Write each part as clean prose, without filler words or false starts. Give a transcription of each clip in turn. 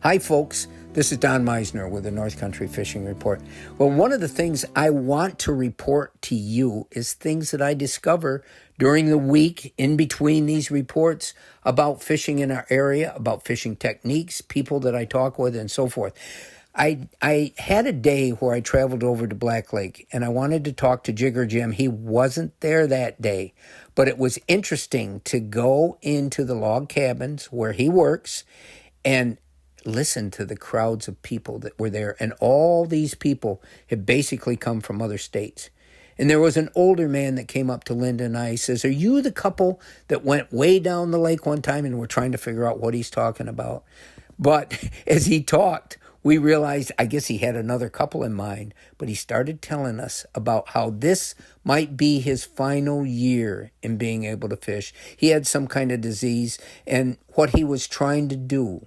Hi, folks. This is Don Meissner with the North Country Fishing Report. Well, one of the things I want to report to you is things that I discover during the week in between these reports about fishing in our area, about fishing techniques, people that I talk with, and so forth. I had a day where I traveled over to Black Lake, and I wanted to talk to Jigger Jim. He wasn't there that day, but it was interesting to go into the log cabins where he works and listen to the crowds of people that were there. And all these people have basically come from other states. And there was an older man that came up to Linda and I. He says, "Are you the couple that went way down the lake one time?" And we're trying to figure out what he's talking about. But as he talked, we realized, I guess he had another couple in mind, but he started telling us about how this might be his final year in being able to fish. He had some kind of disease, and what he was trying to do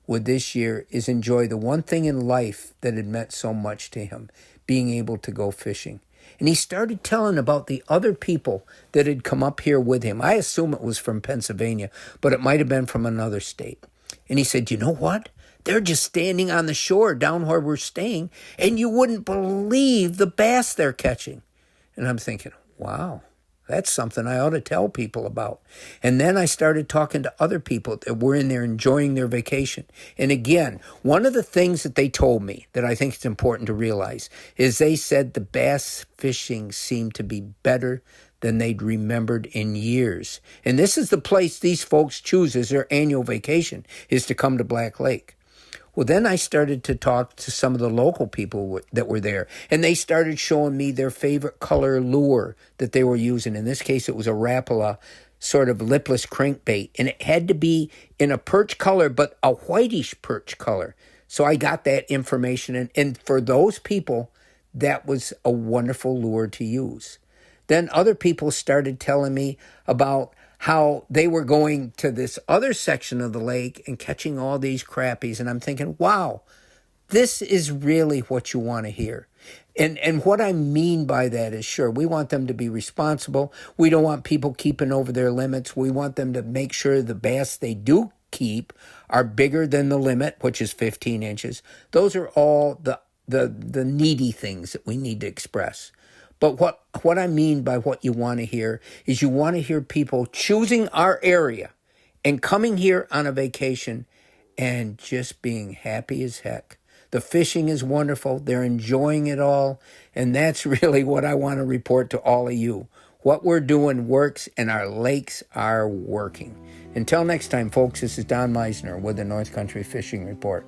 with this year is enjoy the one thing in life that had meant so much to him, being able to go fishing. And he started telling about the other people that had come up here with him. I assume it was from Pennsylvania, but it might have been from another state. And he said, "You know what? They're just standing on the shore down where we're staying, and you wouldn't believe the bass they're catching." And I'm thinking, wow, that's something I ought to tell people about. And then I started talking to other people that were in there enjoying their vacation. And again, one of the things that they told me that I think it's important to realize is they said the bass fishing seemed to be better than they'd remembered in years. And this is the place these folks choose as their annual vacation, is to come to Black Lake. Well, then I started to talk to some of the local people that were there, and they started showing me their favorite color lure that they were using. In this case, it was a Rapala, sort of lipless crankbait, and it had to be in a perch color, but a whitish perch color. So I got that information, and for those people, that was a wonderful lure to use. Then other people started telling me about how they were going to this other section of the lake and catching all these crappies. And I'm thinking, wow, this is really what you want to hear. And what I mean by that is, sure, we want them to be responsible. We don't want people keeping over their limits. We want them to make sure the bass they do keep are bigger than the limit, which is 15 inches. Those are all the needy things that we need to express. But what I mean by what you want to hear is you want to hear people choosing our area and coming here on a vacation and just being happy as heck. The fishing is wonderful. They're enjoying it all. And that's really what I want to report to all of you. What we're doing works, and our lakes are working. Until next time, folks, this is Don Meissner with the North Country Fishing Report.